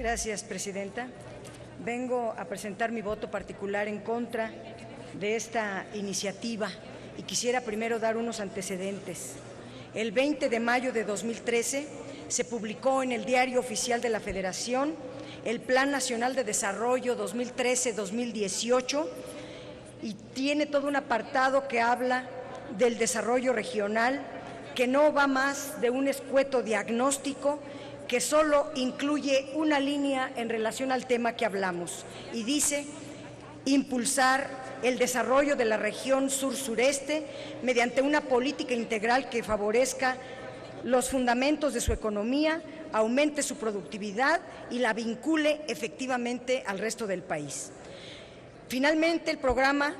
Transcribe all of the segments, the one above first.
Gracias, presidenta. Vengo a presentar mi voto particular en contra de esta iniciativa y quisiera primero dar unos antecedentes. El 20 de mayo de 2013 se publicó en el Diario Oficial de la Federación el Plan Nacional de Desarrollo 2013-2018 y tiene todo un apartado que habla del desarrollo regional, que no va más de un escueto diagnóstico que solo incluye una línea en relación al tema que hablamos y dice: impulsar el desarrollo de la región sur-sureste mediante una política integral que favorezca los fundamentos de su economía, aumente su productividad y la vincule efectivamente al resto del país. Finalmente, el programa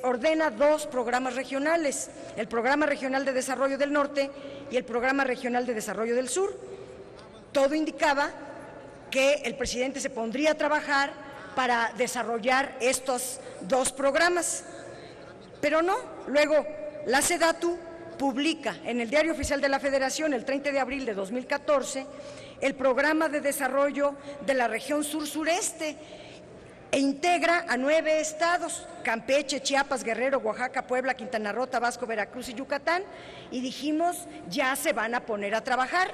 ordena dos programas regionales, el Programa Regional de Desarrollo del Norte y el Programa Regional de Desarrollo del Sur. Todo indicaba que el presidente se pondría a trabajar para desarrollar estos dos programas, pero no. Luego, la SEDATU publica en el Diario Oficial de la Federación el 30 de abril de 2014 el Programa de Desarrollo de la Región Sur-Sureste e integra a 9 estados: Campeche, Chiapas, Guerrero, Oaxaca, Puebla, Quintana Roo, Tabasco, Veracruz y Yucatán, y dijimos, ya se van a poner a trabajar.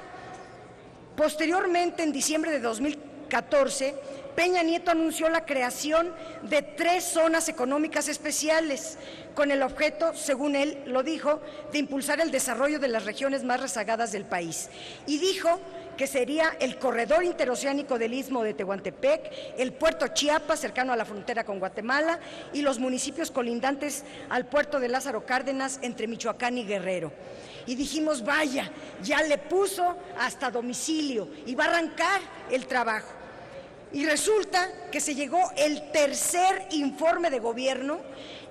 Posteriormente, en diciembre de 2014, Peña Nieto anunció la creación de 3 zonas económicas especiales, con el objeto, según él lo dijo, de impulsar el desarrollo de las regiones más rezagadas del país. Y dijo que sería el corredor interoceánico del Istmo de Tehuantepec, el puerto Chiapas, cercano a la frontera con Guatemala, y los municipios colindantes al puerto de Lázaro Cárdenas, entre Michoacán y Guerrero. Y dijimos, vaya, ya le puso hasta domicilio y va a arrancar el trabajo. Y resulta que se llegó el 3er informe de gobierno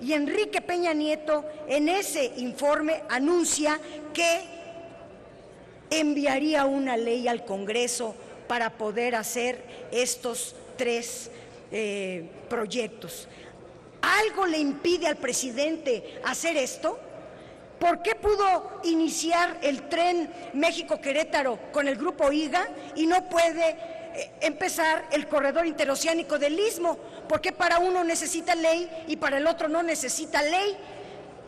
y Enrique Peña Nieto en ese informe anuncia que enviaría una ley al Congreso para poder hacer estos 3 proyectos. ¿Algo le impide al presidente hacer esto? ¿Por qué pudo iniciar el tren México-Querétaro con el grupo IGA y no puede empezar el corredor interoceánico del Istmo? ¿Por qué para uno necesita ley y para el otro no necesita ley?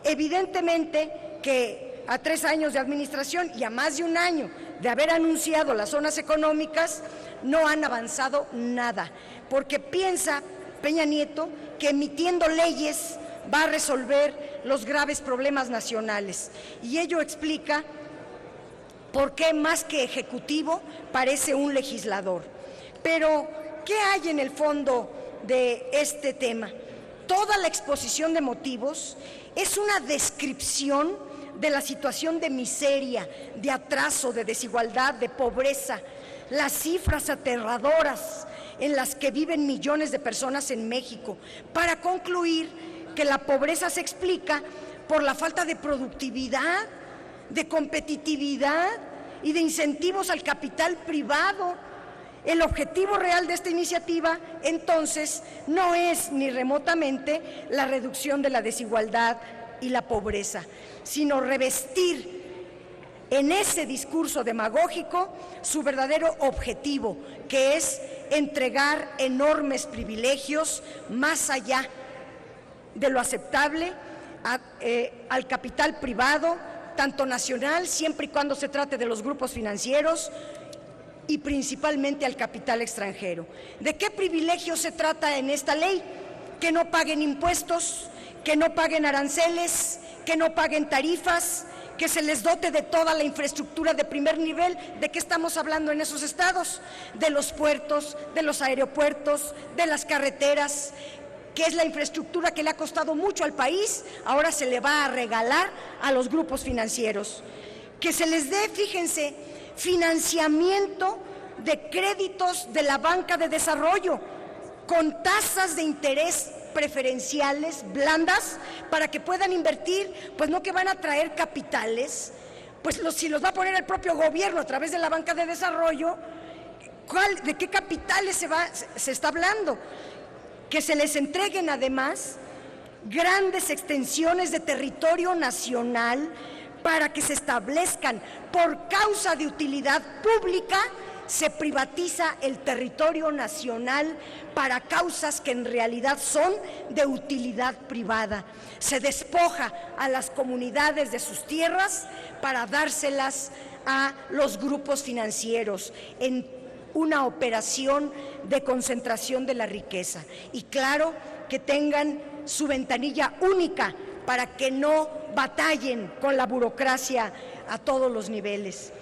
Evidentemente que a 3 años de administración y a más de un año de haber anunciado las zonas económicas, no han avanzado nada, porque piensa Peña Nieto que emitiendo leyes va a resolver los graves problemas nacionales, y ello explica por qué más que ejecutivo parece un legislador. Pero, ¿qué hay en el fondo de este tema? Toda la exposición de motivos es una descripción de la situación de miseria, de atraso, de desigualdad, de pobreza, las cifras aterradoras en las que viven millones de personas en México, para concluir que la pobreza se explica por la falta de productividad, de competitividad y de incentivos al capital privado. El objetivo real de esta iniciativa, entonces, no es ni remotamente la reducción de la desigualdad y la pobreza, sino revestir en ese discurso demagógico su verdadero objetivo, que es entregar enormes privilegios más allá de lo aceptable al capital privado, tanto nacional, siempre y cuando se trate de los grupos financieros, y principalmente al capital extranjero. ¿De qué privilegio se trata en esta ley? Que no paguen impuestos, que no paguen aranceles, que no paguen tarifas, que se les dote de toda la infraestructura de primer nivel. ¿De qué estamos hablando en esos estados? De los puertos, de los aeropuertos, de las carreteras, que es la infraestructura que le ha costado mucho al país, ahora se le va a regalar a los grupos financieros. Que se les dé, fíjense, financiamiento de créditos de la banca de desarrollo con tasas de interés preferenciales, blandas, para que puedan invertir, pues no que van a traer capitales, pues si los va a poner el propio gobierno a través de la banca de desarrollo, ¿de qué capitales se está hablando? Que se les entreguen además grandes extensiones de territorio nacional para que se establezcan por causa de utilidad pública se privatiza el territorio nacional para causas que en realidad son de utilidad privada. Se despoja a las comunidades de sus tierras para dárselas a los grupos financieros en una operación de concentración de la riqueza. Y claro, que tengan su ventanilla única para que no batallen con la burocracia a todos los niveles.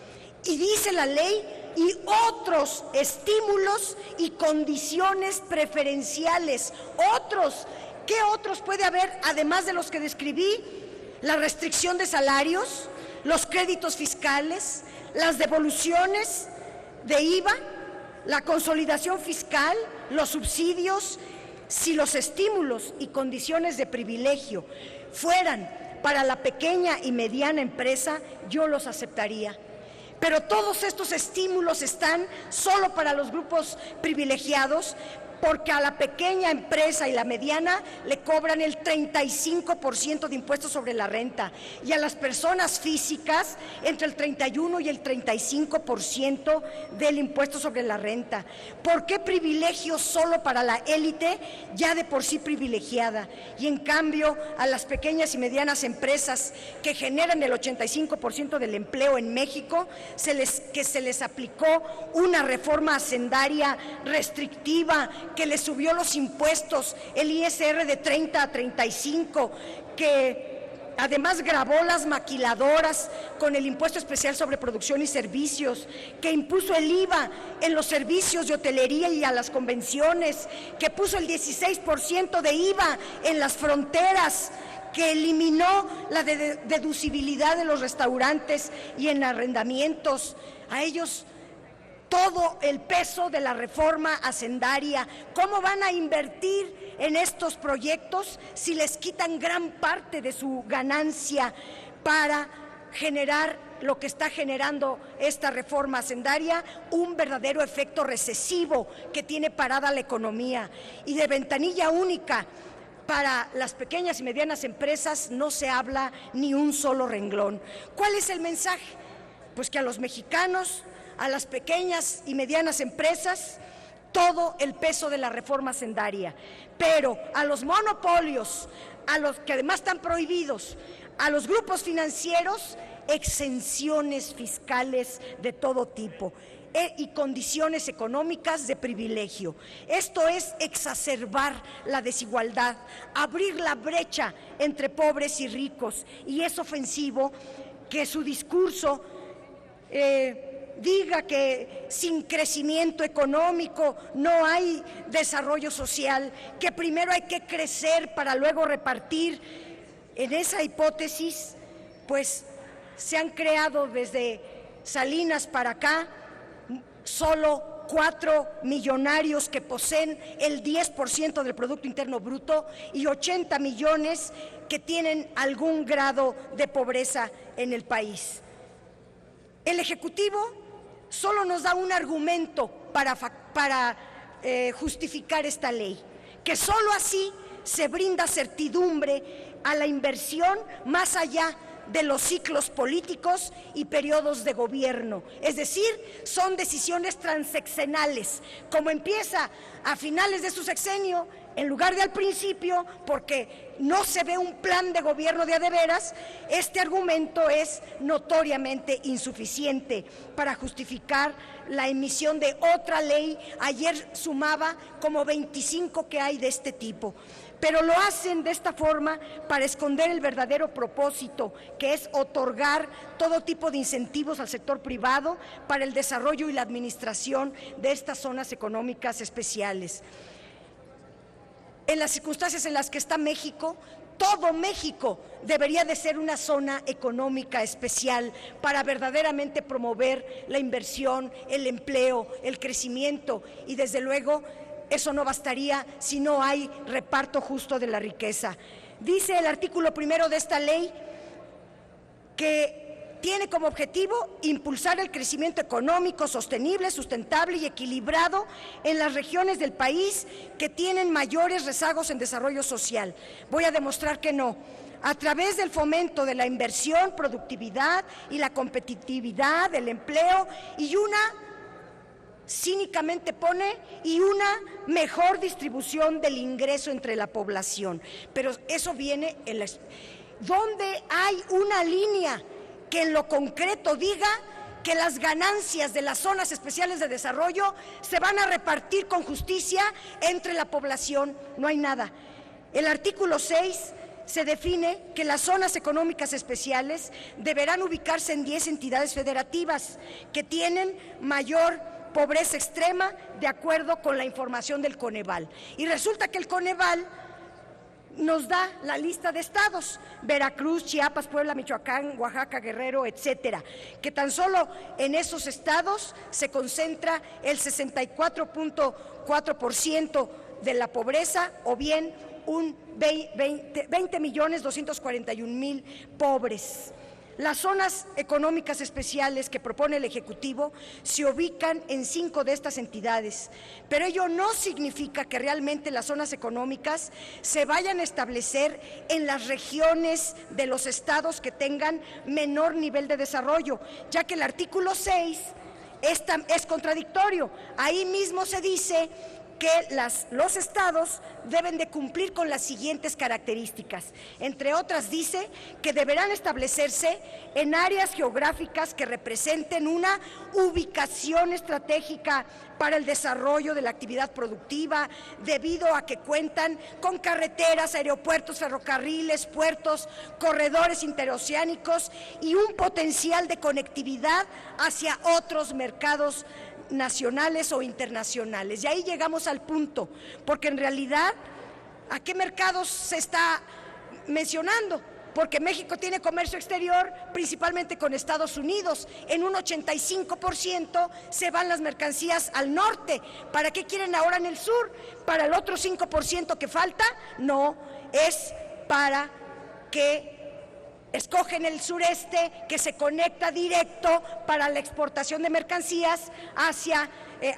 Y dice la ley, y otros estímulos y condiciones preferenciales. ¿Qué otros puede haber además de los que describí? La restricción de salarios, los créditos fiscales, las devoluciones de IVA, la consolidación fiscal, los subsidios. Si los estímulos y condiciones de privilegio fueran para la pequeña y mediana empresa, yo los aceptaría. Pero todos estos estímulos están solo para los grupos privilegiados, porque a la pequeña empresa y la mediana le cobran el 35% de impuestos sobre la renta y a las personas físicas entre el 31 y el 35% del impuesto sobre la renta. ¿Por qué privilegios solo para la élite ya de por sí privilegiada? Y en cambio a las pequeñas y medianas empresas que generan el 85% del empleo en México, se les aplicó una reforma hacendaria restrictiva que le subió los impuestos, el ISR de 30 a 35, que además gravó las maquiladoras con el impuesto especial sobre producción y servicios, que impuso el IVA en los servicios de hotelería y a las convenciones, que puso el 16% de IVA en las fronteras, que eliminó la deducibilidad de los restaurantes y en arrendamientos. A ellos todo el peso de la reforma hacendaria. ¿Cómo van a invertir en estos proyectos si les quitan gran parte de su ganancia para generar lo que está generando esta reforma hacendaria? Un verdadero efecto recesivo que tiene parada la economía. Y de ventanilla única para las pequeñas y medianas empresas no se habla ni un solo renglón. ¿Cuál es el mensaje? Pues que a los mexicanos, a las pequeñas y medianas empresas, todo el peso de la reforma hacendaria, pero a los monopolios, a los que además están prohibidos, a los grupos financieros, exenciones fiscales de todo tipo y condiciones económicas de privilegio. Esto es exacerbar la desigualdad, abrir la brecha entre pobres y ricos, y es ofensivo que su discurso diga que sin crecimiento económico no hay desarrollo social, que primero hay que crecer para luego repartir. En esa hipótesis, pues se han creado desde Salinas para acá solo 4 millonarios que poseen el 10% del Producto Interno Bruto y 80 millones que tienen algún grado de pobreza en el país. El Ejecutivo solo nos da un argumento para justificar esta ley, que solo así se brinda certidumbre a la inversión más allá de los ciclos políticos y periodos de gobierno. Es decir, son decisiones transeccionales, como empieza a finales de su sexenio, en lugar de al principio, porque no se ve un plan de gobierno de a de veras. Este argumento es notoriamente insuficiente para justificar la emisión de otra ley. Ayer sumaba como 25 que hay de este tipo. Pero lo hacen de esta forma para esconder el verdadero propósito, que es otorgar todo tipo de incentivos al sector privado para el desarrollo y la administración de estas zonas económicas especiales. En las circunstancias en las que está México, todo México debería de ser una zona económica especial para verdaderamente promover la inversión, el empleo, el crecimiento, y desde luego eso no bastaría si no hay reparto justo de la riqueza. Dice el artículo 1 de esta ley que tiene como objetivo impulsar el crecimiento económico sostenible, sustentable y equilibrado en las regiones del país que tienen mayores rezagos en desarrollo social. Voy a demostrar que no. A través del fomento de la inversión, productividad y la competitividad, del empleo y una cínicamente pone, y una mejor distribución del ingreso entre la población. Pero eso viene en donde hay una línea que en lo concreto diga que las ganancias de las zonas especiales de desarrollo se van a repartir con justicia entre la población. No hay nada. El artículo 6 se define que las zonas económicas especiales deberán ubicarse en 10 entidades federativas que tienen mayor pobreza extrema de acuerdo con la información del Coneval. Y resulta que el Coneval nos da la lista de estados: Veracruz, Chiapas, Puebla, Michoacán, Oaxaca, Guerrero, etcétera, que tan solo en esos estados se concentra el 64.4% de la pobreza, o bien un 20.241.000 pobres. Las zonas económicas especiales que propone el Ejecutivo se ubican en 5 de estas entidades, pero ello no significa que realmente las zonas económicas se vayan a establecer en las regiones de los estados que tengan menor nivel de desarrollo, ya que el artículo 6 es contradictorio. Ahí mismo se dice que los estados deben de cumplir con las siguientes características. Entre otras, dice que deberán establecerse en áreas geográficas que representen una ubicación estratégica para el desarrollo de la actividad productiva, debido a que cuentan con carreteras, aeropuertos, ferrocarriles, puertos, corredores interoceánicos y un potencial de conectividad hacia otros mercados nacionales o internacionales. Y ahí llegamos al punto, porque en realidad, ¿a qué mercados se está mencionando? Porque México tiene comercio exterior principalmente con Estados Unidos. En un 85% se van las mercancías al norte. ¿Para qué quieren ahora en el sur? ¿Para el otro 5% que falta? No, es para que escogen el sureste, que se conecta directo para la exportación de mercancías hacia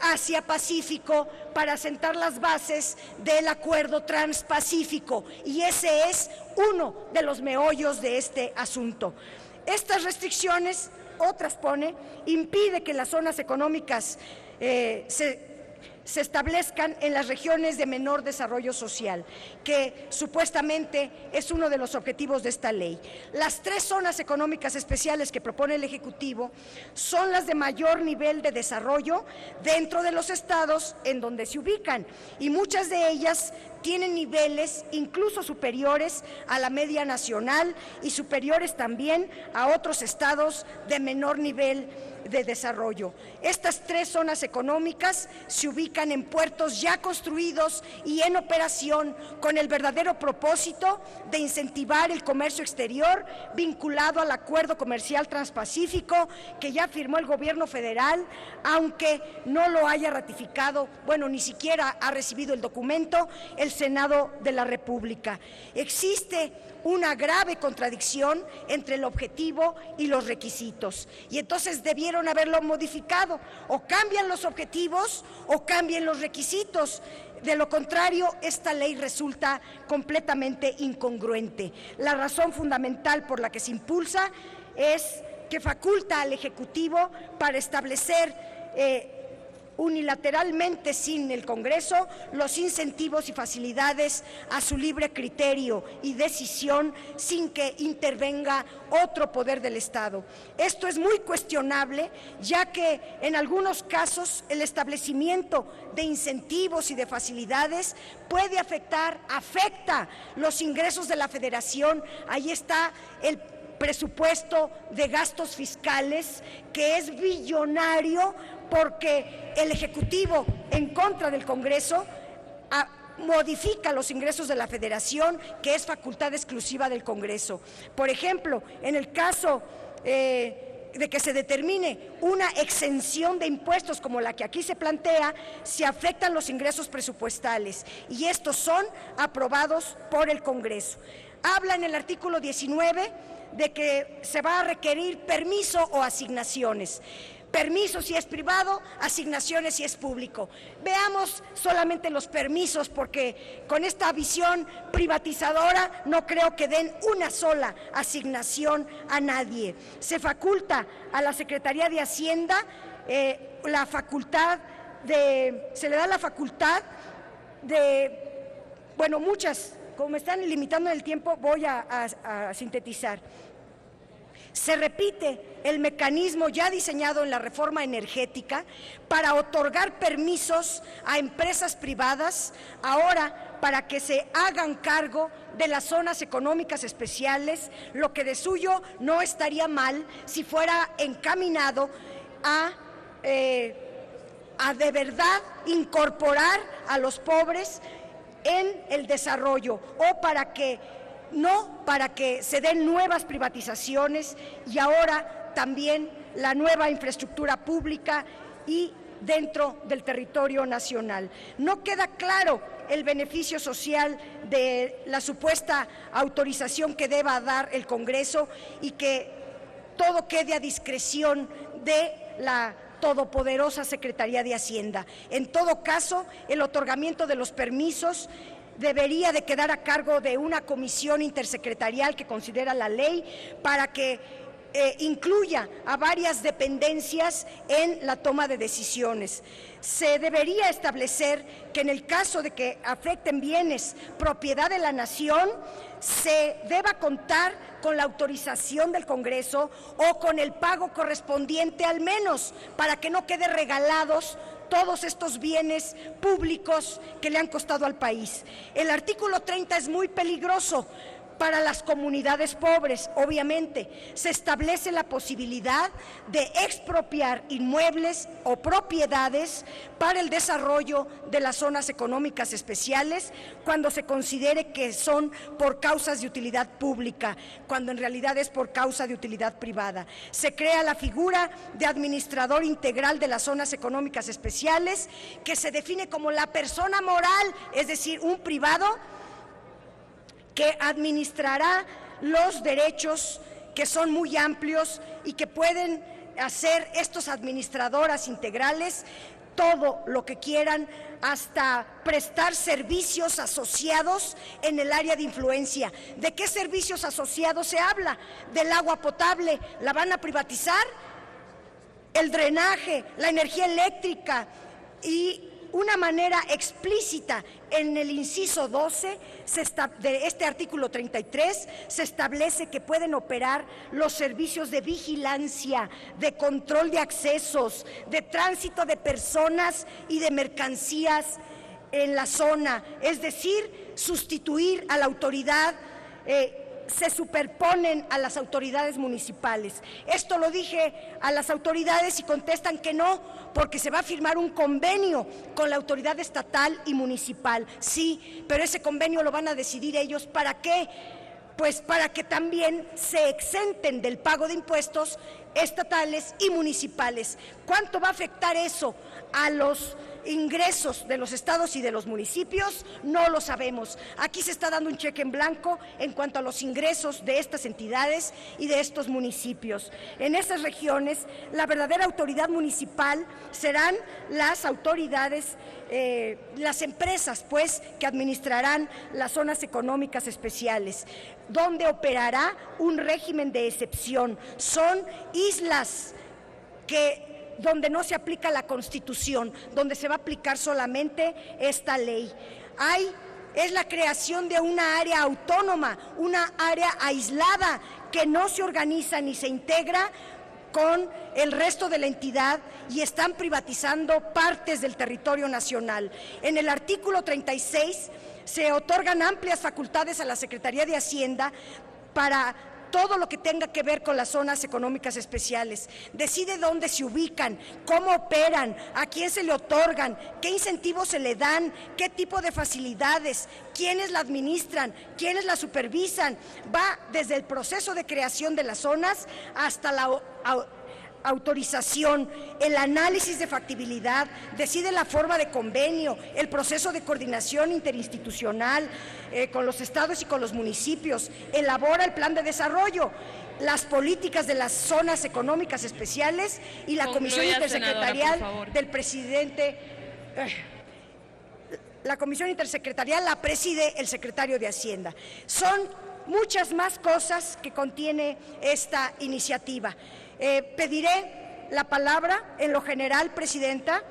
Asia-Pacífico, para sentar las bases del acuerdo transpacífico, y ese es uno de los meollos de este asunto. Estas restricciones, otras pone, impide que las zonas económicas se establezcan en las regiones de menor desarrollo social, que supuestamente es uno de los objetivos de esta ley. Las 3 zonas económicas especiales que propone el Ejecutivo son las de mayor nivel de desarrollo dentro de los estados en donde se ubican, y muchas de ellas tienen niveles incluso superiores a la media nacional y superiores también a otros estados de menor nivel de desarrollo. Estas 3 zonas económicas se ubican en puertos ya construidos y en operación, con el verdadero propósito de incentivar el comercio exterior vinculado al Acuerdo Comercial Transpacífico que ya firmó el gobierno federal, aunque no lo haya ratificado, ni siquiera ha recibido el documento el Senado de la República. Existe una grave contradicción entre el objetivo y los requisitos, y entonces debieron haberlo modificado: o cambian los objetivos o cambien los requisitos. De lo contrario, esta ley resulta completamente incongruente. La razón fundamental por la que se impulsa es que faculta al Ejecutivo para establecer unilateralmente, sin el Congreso, los incentivos y facilidades a su libre criterio y decisión, sin que intervenga otro poder del Estado. Esto es muy cuestionable, ya que en algunos casos el establecimiento de incentivos y de facilidades afecta los ingresos de la Federación. Ahí está el presupuesto de gastos fiscales, que es billonario, porque el Ejecutivo, en contra del Congreso, modifica los ingresos de la Federación, que es facultad exclusiva del Congreso. Por ejemplo, en el caso de que se determine una exención de impuestos como la que aquí se plantea, se afectan los ingresos presupuestales, y estos son aprobados por el Congreso. Habla en el artículo 19 de que se va a requerir permiso o asignaciones. Permiso si es privado, asignaciones si es público. Veamos solamente los permisos, porque con esta visión privatizadora no creo que den una sola asignación a nadie. Se faculta a la Secretaría de Hacienda la facultad se le da la facultad de, bueno, muchas, como me están limitando en el tiempo, voy a sintetizar. Se repite el mecanismo ya diseñado en la reforma energética para otorgar permisos a empresas privadas, ahora para que se hagan cargo de las zonas económicas especiales, lo que de suyo no estaría mal si fuera encaminado a de verdad incorporar a los pobres en el desarrollo, o para que se den nuevas privatizaciones y ahora también la nueva infraestructura pública y dentro del territorio nacional. No queda claro el beneficio social de la supuesta autorización que deba dar el Congreso y que todo quede a discreción de la todopoderosa Secretaría de Hacienda. En todo caso, el otorgamiento de los permisos debería de quedar a cargo de una comisión intersecretarial que considera la ley para que incluya a varias dependencias en la toma de decisiones. Se debería establecer que en el caso de que afecten bienes propiedad de la nación, se deba contar con la autorización del Congreso o con el pago correspondiente al menos, para que no quede regalados todos estos bienes públicos que le han costado al país. El artículo 30 es muy peligroso para las comunidades pobres, obviamente. Se establece la posibilidad de expropiar inmuebles o propiedades para el desarrollo de las zonas económicas especiales cuando se considere que son por causas de utilidad pública, cuando en realidad es por causa de utilidad privada. Se crea la figura de administrador integral de las zonas económicas especiales, que se define como la persona moral, es decir, un privado que administrará los derechos, que son muy amplios y que pueden hacer estos administradoras integrales todo lo que quieran, hasta prestar servicios asociados en el área de influencia. ¿De qué servicios asociados se habla? Del agua potable, ¿la van a privatizar? El drenaje, la energía eléctrica, y una manera explícita en el inciso 12 de este artículo 33 se establece que pueden operar los servicios de vigilancia, de control de accesos, de tránsito de personas y de mercancías en la zona, es decir, sustituir a la autoridad, se superponen a las autoridades municipales. Esto lo dije a las autoridades y contestan que no, porque se va a firmar un convenio con la autoridad estatal y municipal. Sí, pero ese convenio lo van a decidir ellos. ¿Para qué? Pues para que también se exenten del pago de impuestos estatales y municipales. ¿Cuánto va a afectar eso a los ingresos de los estados y de los municipios? No lo sabemos. Aquí se está dando un cheque en blanco en cuanto a los ingresos de estas entidades y de estos municipios. En esas regiones, la verdadera autoridad municipal serán las autoridades, las empresas, pues, que administrarán las zonas económicas especiales, donde operará un régimen de excepción. Son islas donde no se aplica la Constitución, donde se va a aplicar solamente esta ley. Es la creación de una área autónoma, una área aislada que no se organiza ni se integra con el resto de la entidad y están privatizando partes del territorio nacional. En el artículo 36 se otorgan amplias facultades a la Secretaría de Hacienda para todo lo que tenga que ver con las zonas económicas especiales. Decide dónde se ubican, cómo operan, a quién se le otorgan, qué incentivos se le dan, qué tipo de facilidades, quiénes la administran, quiénes la supervisan. Va desde el proceso de creación de las zonas hasta la autorización, el análisis de factibilidad, decide la forma de convenio, el proceso de coordinación interinstitucional con los estados y con los municipios, elabora el plan de desarrollo, las políticas de las zonas económicas especiales y la comisión intersecretarial del presidente. La comisión intersecretarial la preside el secretario de Hacienda. Son muchas más cosas que contiene esta iniciativa. Pediré la palabra en lo general, Presidenta,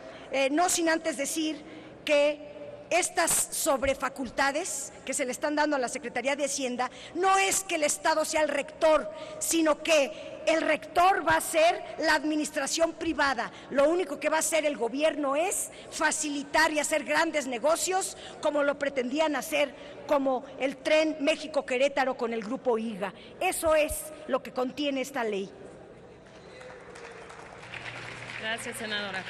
no sin antes decir que estas sobrefacultades que se le están dando a la Secretaría de Hacienda no es que el Estado sea el rector, sino que el rector va a ser la administración privada. Lo único que va a hacer el gobierno es facilitar y hacer grandes negocios como lo pretendían hacer, como el tren México-Querétaro con el grupo IGA. Eso es lo que contiene esta ley. Gracias, senadora.